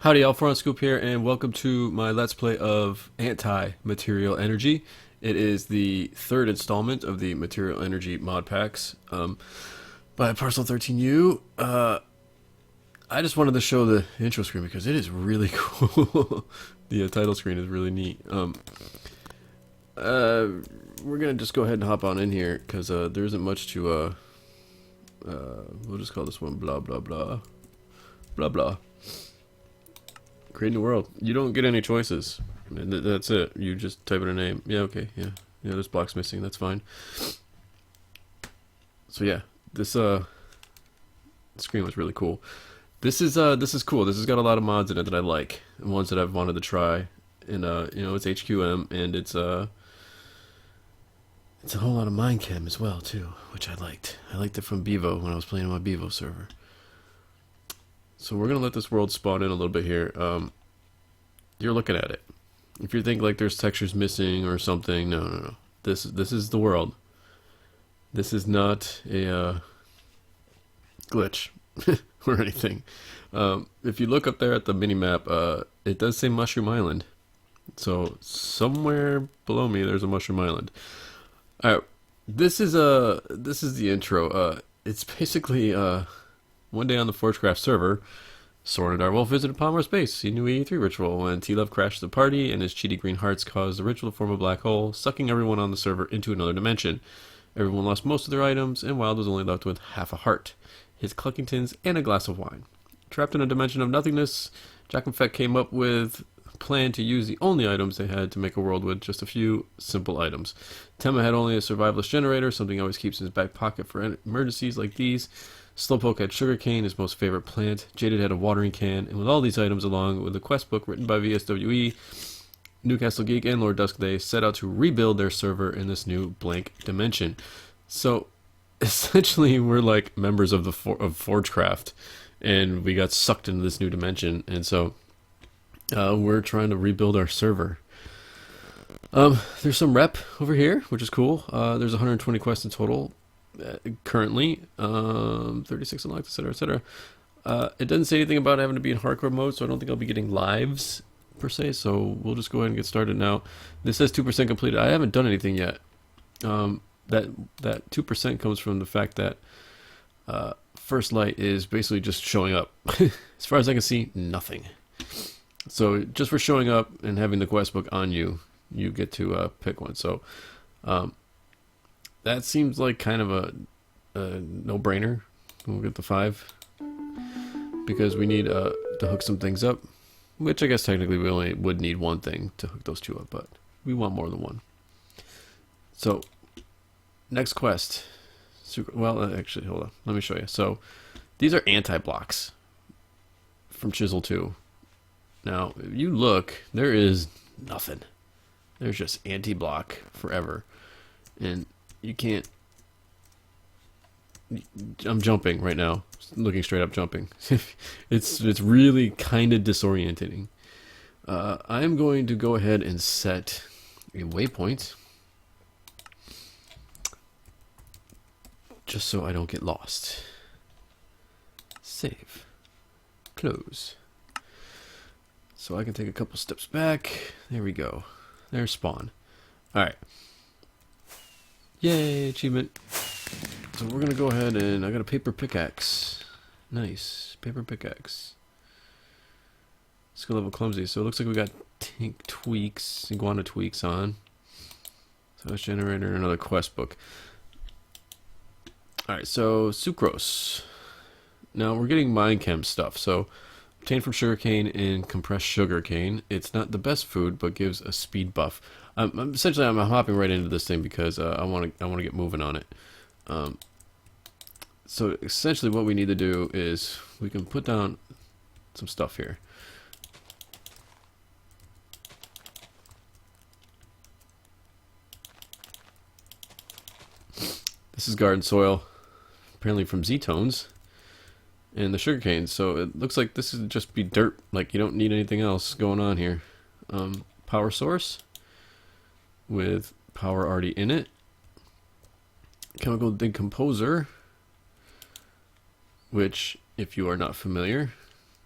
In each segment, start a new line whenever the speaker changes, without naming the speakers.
Howdy, Alphron Scoop here, and welcome to my Let's Play of Anti-Material Energy. It is the third installment of the Material Energy mod packs by Parcel 13U. I just wanted to show the intro screen because it is really cool. The title screen is really neat. We're gonna just go ahead and hop on in here because there isn't much to. We'll just call this one blah blah blah blah blah. Create a new world. You don't get any choices. That's it. You just type in a name. Yeah, okay, yeah. Yeah, this block's missing. That's fine. So yeah, this screen was really cool. This is cool. This has got a lot of mods in it that I like, and ones that I've wanted to try. And you know, it's HQM, and it's a whole lot of Minechem as well too, which I liked. I liked it from Bevo when I was playing on my Bevo server. So we're gonna let this world spawn in a little bit here. You're looking at it. If you think like there's textures missing or something, no. This is the world. This is not a glitch or anything. If you look up there at the mini map, it does say Mushroom Island. So somewhere below me, there's a Mushroom Island. All right, this is the intro. It's basically one day on the Forgecraft server, Soren and Darwell visited Palmer Space. He knew E3 ritual when T-Love crashed the party and his cheaty green hearts caused the ritual to form a black hole, sucking everyone on the server into another dimension. Everyone lost most of their items, and Wild was only left with half a heart, his Cluckingtons, and a glass of wine. Trapped in a dimension of nothingness, Jack and Feck came up with a plan to use the only items they had to make a world with just a few simple items. Tema had only a survivalist generator, something he always keeps in his back pocket for emergencies like these. Slowpoke had sugarcane, his most favorite plant. Jaded had a watering can, and with all these items along with a quest book written by VSWE, Newcastle Geek and Lord Dusk, they set out to rebuild their server in this new blank dimension. So essentially we're like members of the Forgecraft, and we got sucked into this new dimension, and so we're trying to rebuild our server. There's some rep over here, which is cool. There's 120 quests in total. Currently 36 unlocked, etc. It doesn't say anything about having to be in hardcore mode, so I don't think I'll be getting lives per se, so we'll just go ahead and get started now. This says 2% completed. I haven't done anything yet. That 2% comes from the fact that First Light is basically just showing up. As far as I can see, nothing. So just for showing up and having the quest book on you, you get to pick one. So that seems like kind of a no-brainer. We'll get the 5 because we need to hook some things up, which I guess technically we only would need one thing to hook those two up, but we want more than one. So next quest. Well, actually, hold on. Let me show you. So these are anti-blocks from Chisel 2. Now, if you look, there is nothing. There's just anti-block forever, and you can't. I'm jumping right now, looking straight up jumping. It's really kind of disorienting. I'm going to go ahead and set a waypoint just so I don't get lost. Save. Close. So I can take a couple steps back. There we go. There's spawn. Alright. Yay, achievement. So we're gonna go ahead and I got a paper pickaxe. Nice. Paper pickaxe. Skill level clumsy. So it looks like we got tweaks, iguana tweaks on. So let's generate another quest book. Alright, so sucrose. Now we're getting Minechem stuff. So obtained from sugarcane and compressed sugarcane. It's not the best food, but gives a speed buff. Essentially, I'm hopping right into this thing because I want to get moving on it. So essentially, what we need to do is we can put down some stuff here. This is garden soil, apparently from Z-tones. And the sugarcane, so it looks like this would just be dirt. Like, you don't need anything else going on here. Power source with power already in it. Chemical decomposer, which, if you are not familiar,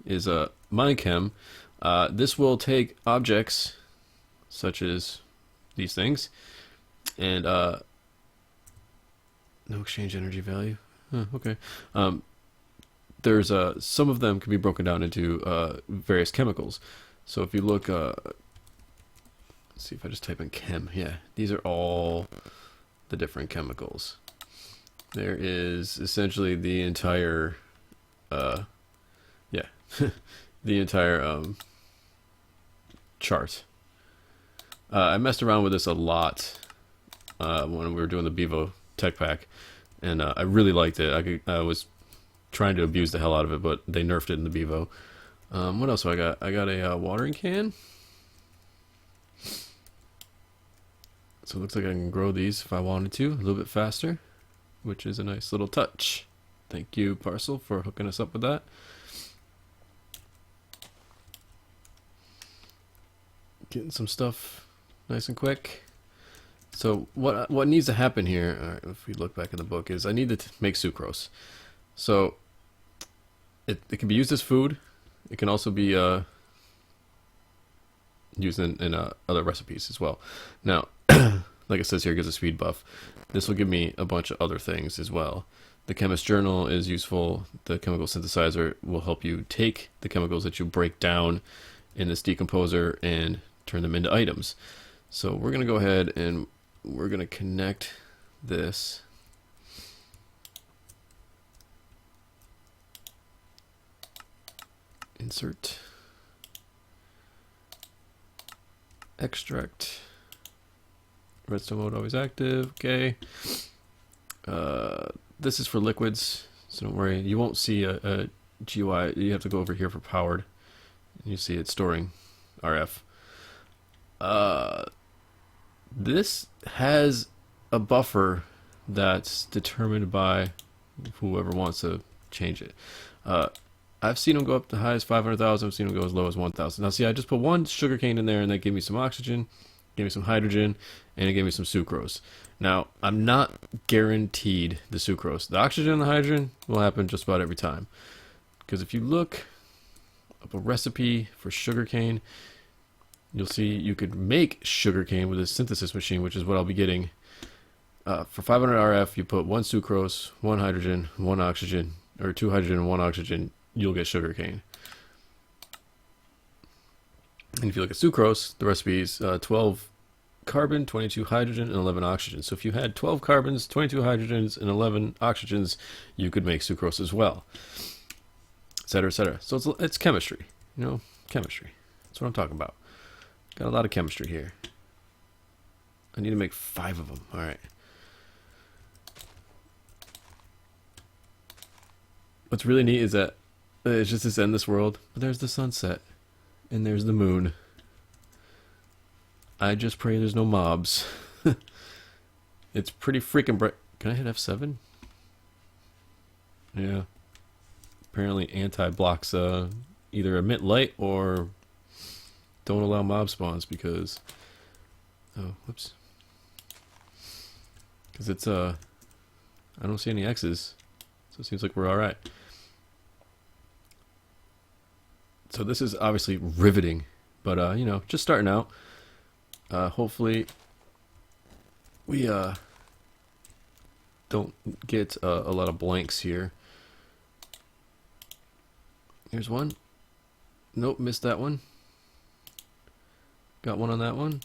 is MineChem. This will take objects such as these things and no exchange energy value. Okay. There's some of them can be broken down into various chemicals. So if you look, let's see if I just type in chem. Yeah, these are all the different chemicals. There is essentially the entire, yeah, the entire chart. I messed around with this a lot when we were doing the Bevo Tech Pack, and I really liked it. I was trying to abuse the hell out of it, but they nerfed it in the Bevo. What else do I got? I got a watering can. So it looks like I can grow these if I wanted to a little bit faster, which is a nice little touch. Thank you, Parcel, for hooking us up with that. Getting some stuff nice and quick. So what needs to happen here, all right, if we look back in the book, is I need to make sucrose. So it can be used as food. It can also be used in other recipes as well. Now, like it says here, it gives a speed buff. This will give me a bunch of other things as well. The Chemist Journal is useful. The Chemical Synthesizer will help you take the chemicals that you break down in this decomposer and turn them into items. So we're going to go ahead and we're going to connect this. Insert. Extract. Redstone mode always active. Okay. This is for liquids, so don't worry. You won't see a GUI. You have to go over here for powered. And you see it storing RF. This has a buffer that's determined by whoever wants to change it. I've seen them go up to high as 500,000. I've seen them go as low as 1,000. Now, see, I just put one sugarcane in there, and that gave me some oxygen, gave me some hydrogen, and it gave me some sucrose. Now, I'm not guaranteed the sucrose. The oxygen and the hydrogen will happen just about every time. Because if you look up a recipe for sugarcane, you'll see you could make sugarcane with a synthesis machine, which is what I'll be getting. For 500 RF, you put one sucrose, one hydrogen, one oxygen, or two hydrogen and one oxygen, you'll get sugarcane. And if you look at sucrose, the recipe is 12 carbon, 22 hydrogen, and 11 oxygen. So if you had 12 carbons, 22 hydrogens, and 11 oxygens, you could make sucrose as well, etc., etc. So it's chemistry, you know, chemistry. That's what I'm talking about. Got a lot of chemistry here. I need to make 5 of them. All right. What's really neat is that it's just this endless world, but there's the sunset, and there's the moon. I just pray there's no mobs. It's pretty freaking bright. Can I hit F7? Yeah. Apparently anti-blocks either emit light or don't allow mob spawns because... Oh, whoops. Because it's, I don't see any X's. So it seems like we're alright. So this is obviously riveting, but you know, just starting out. Hopefully we don't get a lot of blanks here. Here's one. Nope, missed that one. Got one on that one.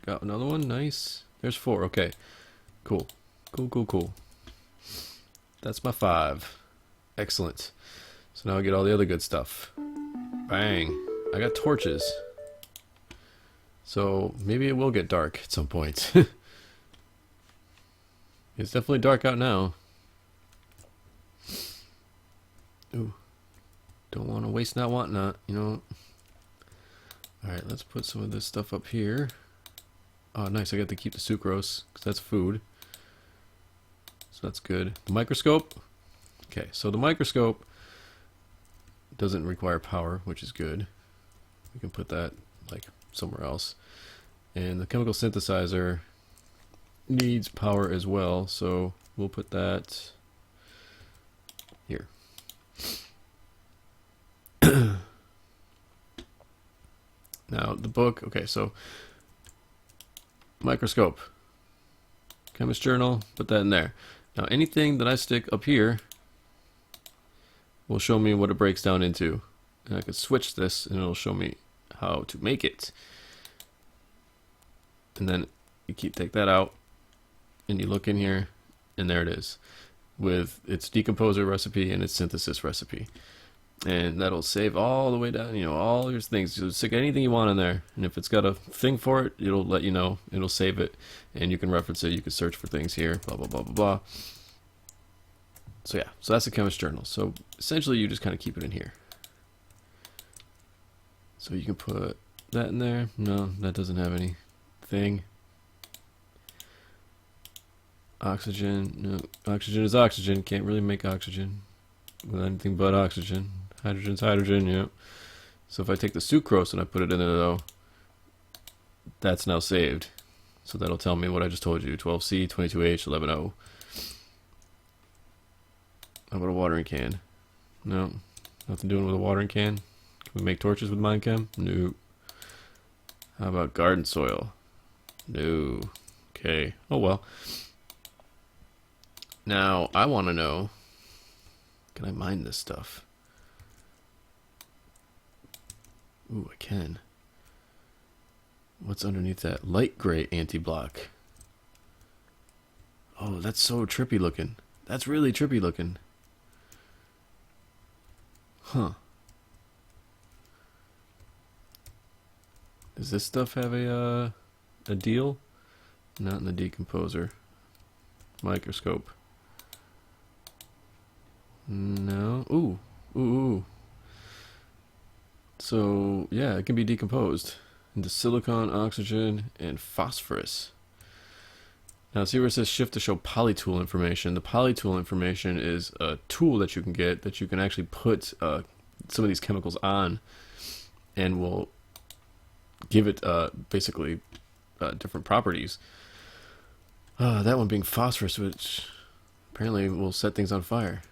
Got another one. Nice. There's 4. Okay. Cool. Cool. That's my 5. Excellent. So now I get all the other good stuff. Bang. I got torches. So maybe it will get dark at some point. It's definitely dark out now. Ooh. Don't want to waste not, want not, you know. Alright, let's put some of this stuff up here. Oh, nice. I got to keep the sucrose, because that's food. So that's good. The microscope. Okay, so the microscope doesn't require power, which is good. We can put that, like, somewhere else. And the chemical synthesizer needs power as well, so we'll put that here. Now the book, okay, so microscope, chemist journal, put that in there. Now anything that I stick up here will show me what it breaks down into. And I can switch this and it'll show me how to make it. And then you take that out and you look in here and there it is with its decomposer recipe and its synthesis recipe. And that'll save all the way down, you know, all your things. You'll stick anything you want in there. And if it's got a thing for it, it'll let you know. It'll save it. And you can reference it. You can search for things here, blah, blah, blah, blah, blah. So yeah, so that's a chemist journal. So essentially you just kind of keep it in here. So you can put that in there. No, that doesn't have anything. Oxygen. No, oxygen is oxygen. Can't really make oxygen with anything but oxygen. Hydrogen's hydrogen, yeah. So if I take the sucrose and I put it in there though, that's now saved. So that'll tell me what I just told you. 12C, 22H, 11O. How about a watering can? No. Nothing doing with a watering can. Can we make torches with Minechem? No. How about garden soil? No. Okay. Oh well. Now, I want to know, can I mine this stuff? Ooh, I can. What's underneath that? Light gray anti-block. Oh, that's so trippy looking. That's really trippy looking. Huh. Does this stuff have a deal? Not in the decomposer. Microscope. No. Ooh. Ooh, ooh. So, yeah, it can be decomposed into silicon, oxygen, and phosphorus. Now, see where it says shift to show polytool information. The polytool information is a tool that you can get that you can actually put some of these chemicals on and will give it basically different properties. That one being phosphorus, which apparently will set things on fire.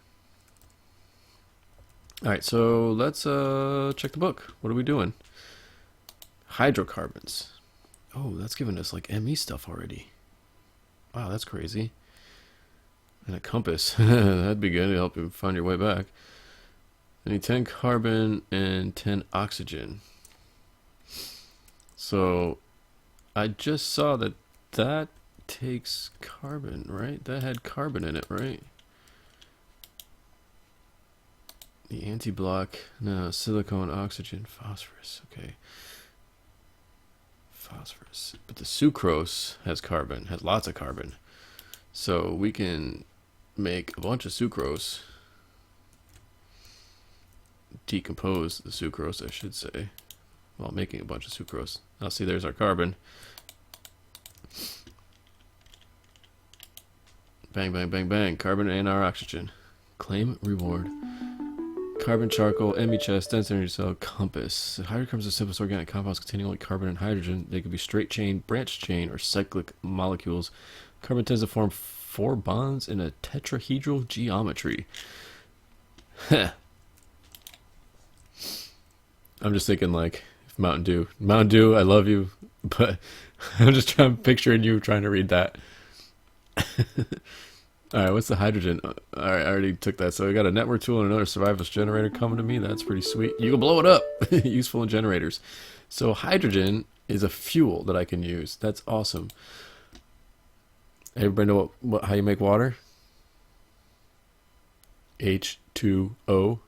Alright, so let's check the book. What are we doing? Hydrocarbons. Oh, that's giving us like ME stuff already. Wow, that's crazy. And a compass. That'd be good to help you find your way back. I need 10 carbon and 10 oxygen. So, I just saw that that takes carbon, right? That had carbon in it, right? The anti-block, no, silicone, oxygen, phosphorus, okay. Phosphorus. But the sucrose has carbon, has lots of carbon. So we can make a bunch of sucrose, decompose the sucrose, I should say, while making a bunch of sucrose. Now see, there's our carbon. Bang, bang, bang, bang. Carbon and our oxygen. Claim reward. Carbon, charcoal, ME chest, dense energy cell, compass. Hydrocarbons are simplest organic compounds containing only carbon and hydrogen. They could be straight chain, branched chain, or cyclic molecules. Carbon tends to form 4 bonds in a tetrahedral geometry. Heh. I'm just thinking like Mountain Dew. Mountain Dew, I love you, but I'm just picturing you trying to read that. Alright, what's the hydrogen? Alright, I already took that. So we got a network tool and another survivalist generator coming to me. That's pretty sweet. You can blow it up. Useful in generators. So hydrogen is a fuel that I can use. That's awesome. Everybody know how you make water? H2O.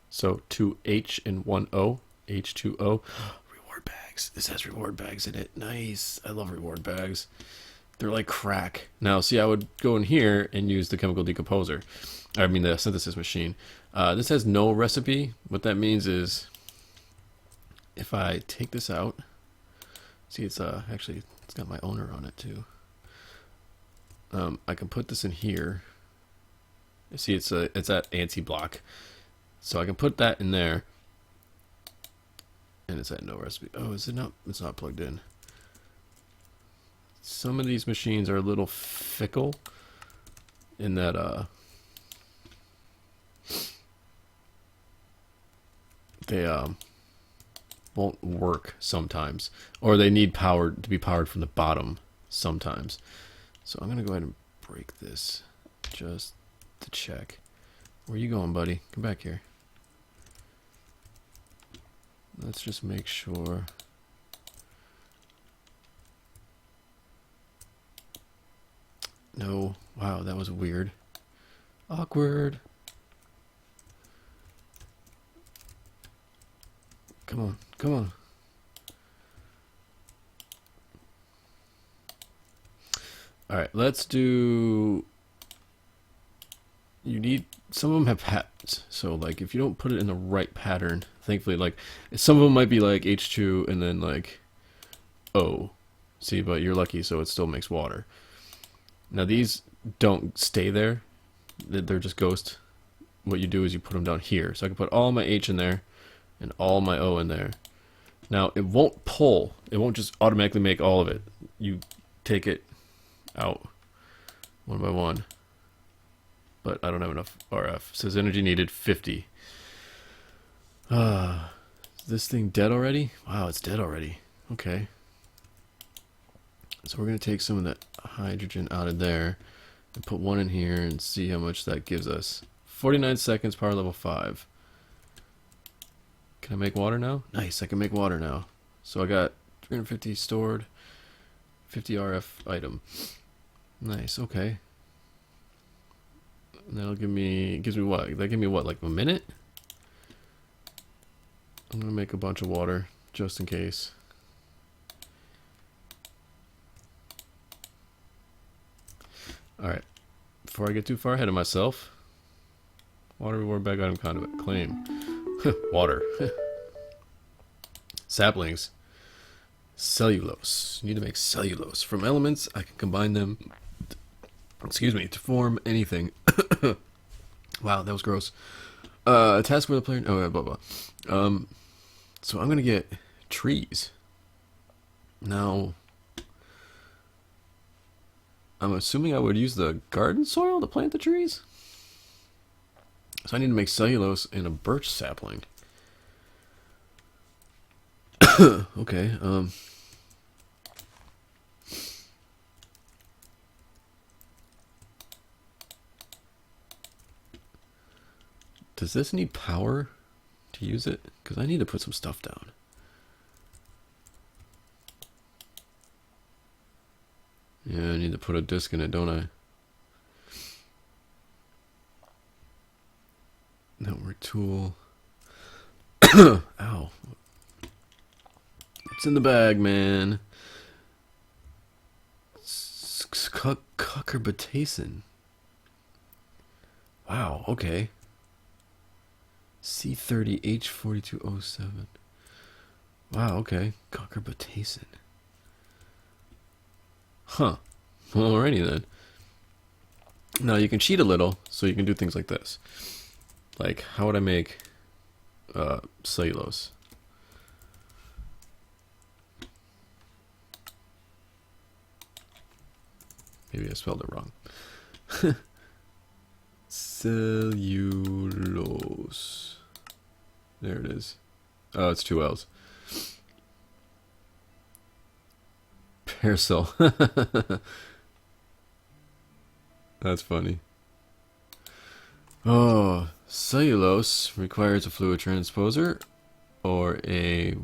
So 2H and 1O. H2O. Reward bags. This has reward bags in it. Nice. I love reward bags. They're like crack. Now, see, I would go in here and use the chemical decomposer. I mean, the synthesis machine. This has no recipe. What that means is, if I take this out, see, it's actually it's got my owner on it too. I can put this in here. See, it's that anti-block, so I can put that in there, and it's at no recipe. Oh, is it not? It's not plugged in. Some of these machines are a little fickle in that they won't work sometimes, or they need power to be powered from the bottom sometimes. So I'm gonna go ahead and break this just to check. Where are you going, buddy? Come back here. Let's just make sure. No. Wow, that was weird. Awkward. Come on, come on. Alright, let's do... You need... Some of them have patterns. So, like, if you don't put it in the right pattern, thankfully, like, some of them might be like H2 and then, like, O. See, but you're lucky, so it still makes water. Now, these don't stay there. They're just ghost. What you do is you put them down here. So I can put all my H in there and all my O in there. Now, it won't pull. It won't just automatically make all of it. You take it out one by one. But I don't have enough RF. It says energy needed 50. Is this thing dead already? Wow, it's dead already. Okay. So we're going to take some of that hydrogen out of there and put one in here and see how much that gives us. 49 seconds, power level 5. Can I make water now? Nice, I can make water now. So I got 350 stored, 50 RF item. Nice, okay. And that'll give me, gives me what? That give me what, like a minute? I'm gonna make a bunch of water, just in case. Alright, before I get too far ahead of myself, water reward bag item conduit, claim. Water. Saplings. Cellulose. You need to make cellulose. From elements, I can combine them, excuse me, to form anything. Wow, that was gross. A task where the player, oh, yeah, blah, blah. So I'm gonna get trees. Now, I'm assuming I would use the garden soil to plant the trees. So I need to make cellulose in a birch sapling. Okay, does this need power to use it? Because I need to put some stuff down. Yeah, I need to put a disc in it, don't I? Network tool. Ow. What's in the bag, man? Cucurbitacin. Wow, okay. C30H4207. Wow, okay. Cucurbitacin. Huh. Alrighty then. Now you can cheat a little, so you can do things like this. Like, how would I make cellulose? Maybe I spelled it wrong. Cellulose. There it is. Oh, it's 2 L's. Paracel. That's funny. Oh, cellulose requires a fluid transposer or a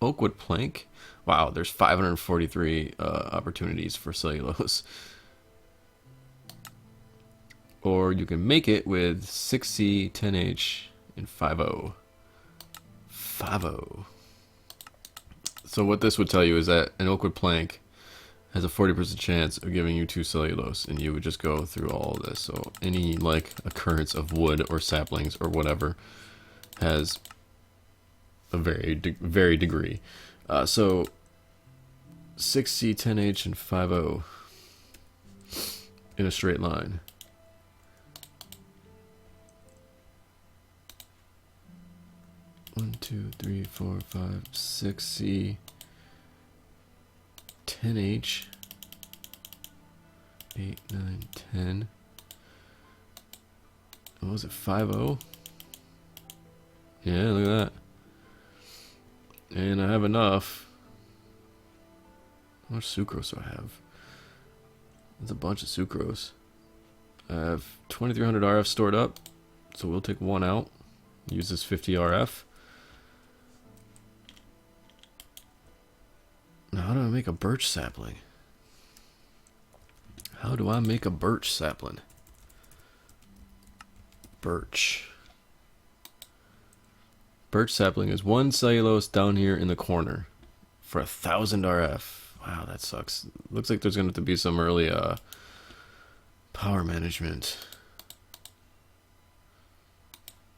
oakwood plank. Wow, there's 543 opportunities for cellulose. Or you can make it with 6C, 10H, and 5O. 5O. So what this would tell you is that an oakwood plank has a 40% chance of giving you 2 cellulose, and you would just go through all of this. So any like occurrence of wood or saplings or whatever has a very degree. So 6C, 10H, and 5O in a straight line. One, 2, 3, 4, 5, 6C, 10H, 8, 9, 10. What was it, 5O? Yeah, look at that. have enough. How much sucrose do I have? There's a bunch of sucrose. I have 2300 RF stored up, so we'll take one out. Use this 50 RF. Now, how do I make a birch sapling? How do I make a birch sapling? Birch. Birch sapling is 1 cellulose down here in the corner for 1000 RF. Wow, that sucks. Looks like there's going to have to be some early power management.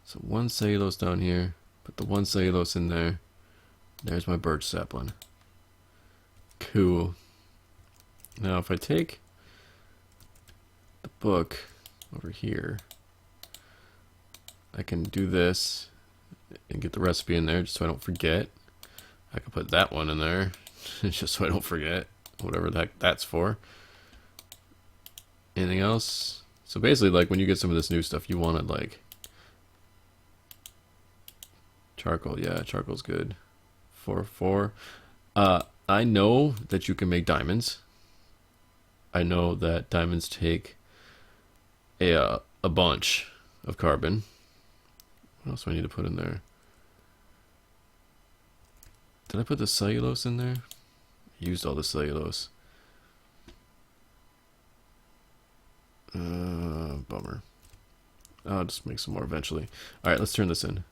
So 1 cellulose down here. Put the 1 cellulose in there. There's my birch sapling. Cool. Now if I take the book over here, I can do this and get the recipe in there just so I don't forget. I can put that one in there just so I don't forget, whatever the heck that's for. Anything else? So basically, like, when you get some of this new stuff, you want it like charcoal. Yeah, charcoal's good. 4. I know that you can make diamonds. I know that diamonds take a bunch of carbon. What else do I need to put in there? Did I put the cellulose in there? I used all the cellulose. Bummer. I'll just make some more eventually. Alright, let's turn this in.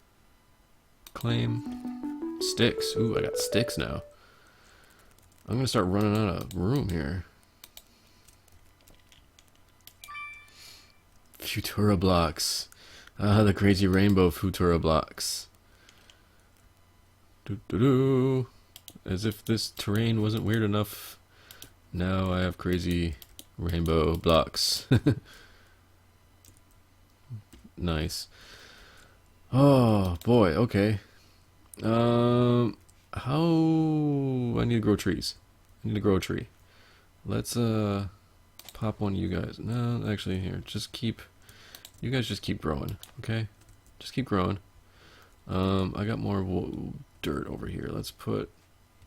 Claim. Sticks. Ooh, I got sticks now. I'm gonna start running out of room here. Futura blocks. Ah, the crazy rainbow Futura blocks. Doo-doo-doo. As if this terrain wasn't weird enough. Now I have crazy rainbow blocks. Nice. Oh boy, okay. How I need to grow trees. I need to grow a tree. Let's pop one of you guys. No, actually here, you guys just keep growing, okay? Just keep growing. I got more dirt over here. Let's put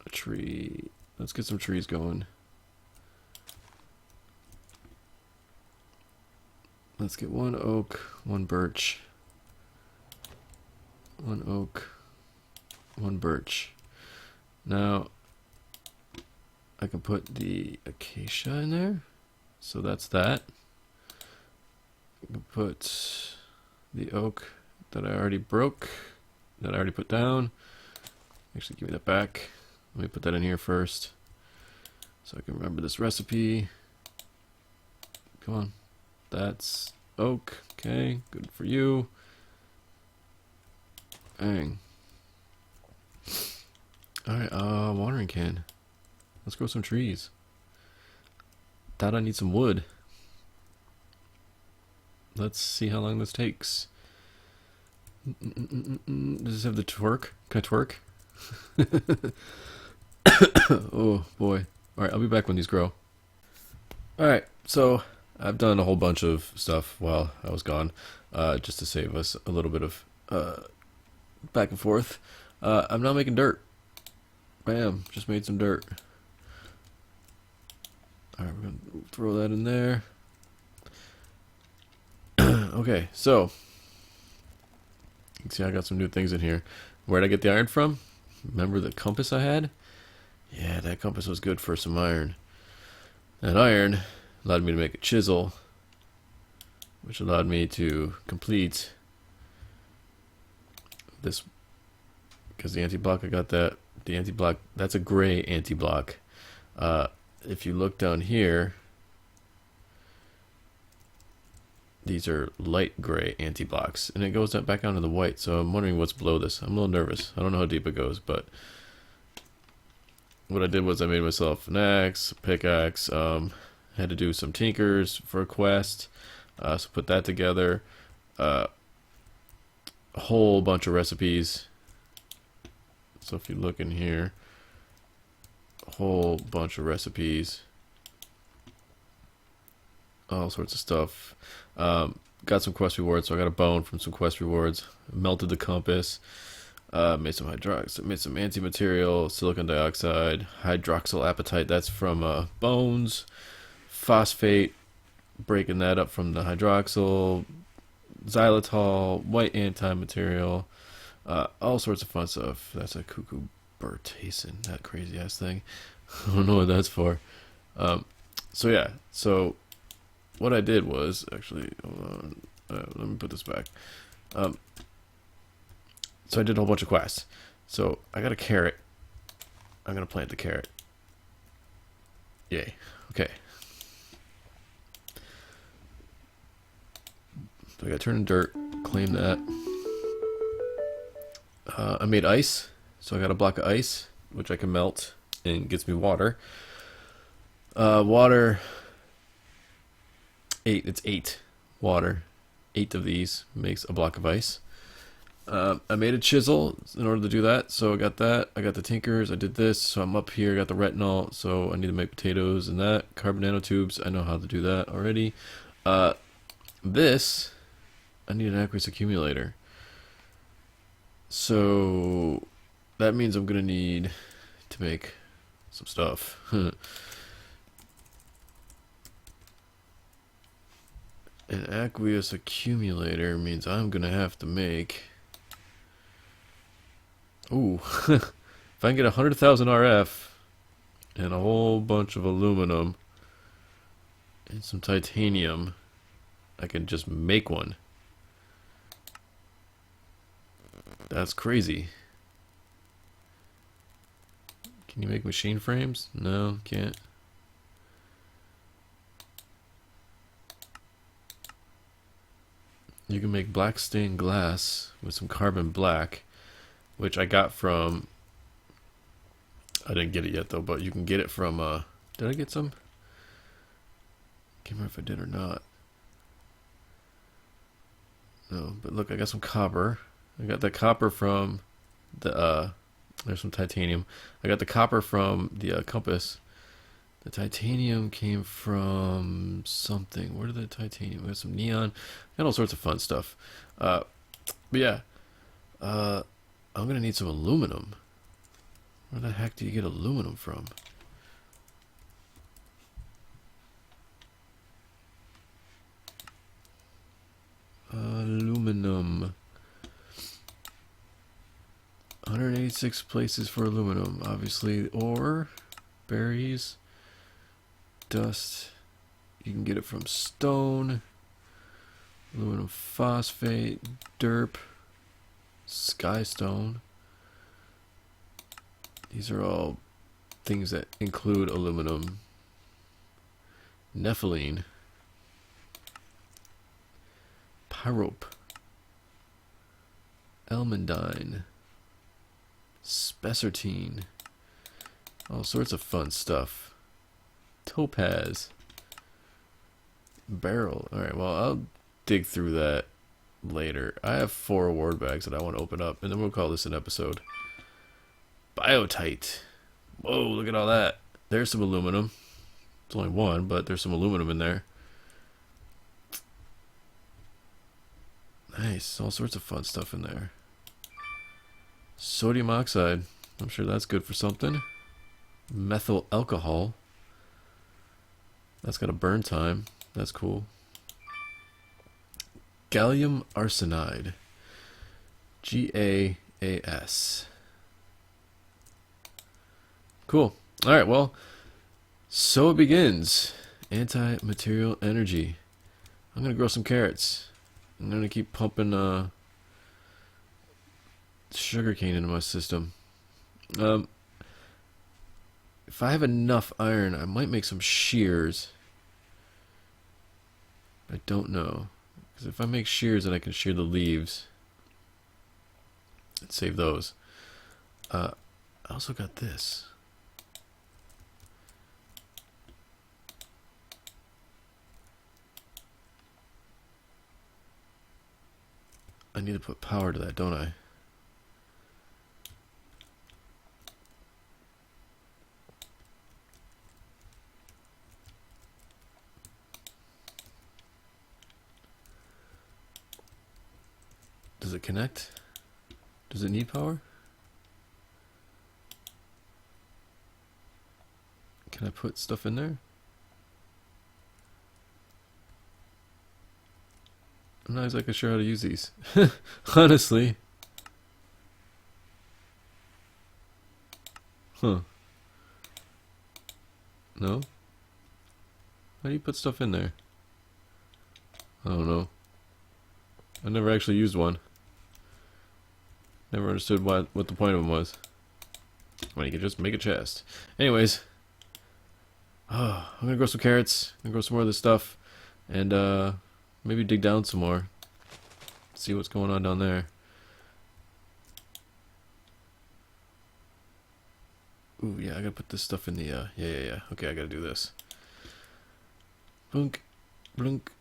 a tree. Let's get some trees going. Let's get 1 oak, 1 birch. 1 oak, 1 birch. Now, I can put the acacia in there. So that's that. I can put the oak that I already broke, that I already put down. Actually, give me that back. Let me put that in here first, so I can remember this recipe. Come on. That's oak. Okay, good for you. Dang. Alright, watering can. Let's grow some trees. Thought I need some wood. Let's see how long this takes. Does this have the twerk? Can I twerk? Oh boy. Alright, I'll be back when these grow. Alright, so I've done a whole bunch of stuff while I was gone, just to save us a little bit of back and forth. I'm now making dirt. Bam, just made some dirt. Alright, we're going to throw that in there. Okay, so you can see I got some new things in here. Where'd I get the iron from? Remember the compass I had? Yeah, that compass was good for some iron. That iron allowed me to make a chisel, which allowed me to complete this, because the anti-block, I got that. The anti-block, that's a gray anti-block. If you look down here, these are light gray anti-blocks, and it goes back down to the white, so I'm wondering what's below this. I'm a little nervous. I don't know how deep it goes, but what I did was I made myself an axe, a pickaxe, had to do some tinkers for a quest, so put that together, a whole bunch of recipes. So if you look in here, a whole bunch of recipes, all sorts of stuff. Got some quest rewards, so I got a bone from some quest rewards. Melted the compass. Made some made some anti-material, silicon dioxide, hydroxyl apatite. That's from bones. Phosphate, breaking that up from the hydroxyl. Xylitol, white anti-material. All sorts of fun stuff. That's a cucumbertacin, that crazy ass thing. I don't know what that's for. So yeah, so what I did was actually, hold on, let me put this back. So I did a whole bunch of quests. So I got a carrot. I'm gonna plant the carrot. Yay. Okay. So I got to turn in dirt. Claim that. I made ice. So I got a block of ice, which I can melt and gets me water. Water. 8. It's 8 water. 8 of these makes a block of ice. I made a chisel in order to do that, so I got that. I got the tinkers. I did this, so I'm up here. I got the retinol, so I need to make potatoes and that. Carbon nanotubes. I know how to do that already. This, I need an aqueous accumulator. So that means I'm gonna need to make some stuff. An aqueous accumulator means I'm gonna have to make. Ooh, if I can get 100,000 RF and a whole bunch of aluminum and some titanium, I can just make one. That's crazy. Can you make machine frames? No, can't. You can make black stained glass with some carbon black, which I got from, I didn't get it yet though, but you can get it from, did I get some? Can't remember if I did or not. No, but look, I got some copper. I got the copper from the, there's some titanium. I got the copper from the compass. The titanium came from something. Where did the titanium? We got some neon. Got all sorts of fun stuff. But yeah, I'm gonna need some aluminum. Where the heck do you get aluminum from? Aluminum. 186 places for aluminum. Obviously, ore, berries, dust. You can get it from stone, aluminum phosphate, derp, skystone. These are all things that include aluminum. Nepheline, pyrope, elmandine, spessartine, all sorts of fun stuff. Topaz, beryl. Alright, well, I'll dig through that later. I have 4 award bags that I want to open up, and then we'll call this an episode. Biotite. Whoa, look at all that. There's some aluminum. It's only 1, but there's some aluminum in there. Nice. All sorts of fun stuff in there. Sodium oxide. I'm sure that's good for something. Methyl alcohol. That's got a burn time. That's cool. Gallium arsenide. GAAS. Cool. Alright, well, so it begins. Anti-material energy. I'm going to grow some carrots. I'm going to keep pumping sugarcane into my system. If I have enough iron, I might make some shears. I don't know. Because if I make shears, then I can shear the leaves. And save those. I also got this. I need to put power to that, don't I? Does it connect? Does it need power? Can I put stuff in there? I'm not exactly sure how to use these. Honestly. Huh. No? How do you put stuff in there? I don't know. I never actually used one. Never understood what the point of them was. Well, you could just make a chest. Anyways. I'm gonna grow some carrots. I'm gonna grow some more of this stuff. And maybe dig down some more. See what's going on down there. Ooh, yeah, I gotta put this stuff in the, yeah. Okay, I gotta do this. Blunk, blunk,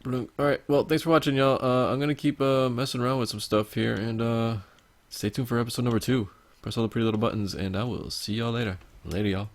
blunk. Alright, well, thanks for watching, y'all. I'm gonna keep, messing around with some stuff here, and, stay tuned for episode number 2. Press all the pretty little buttons, and I will see y'all later. Later, y'all.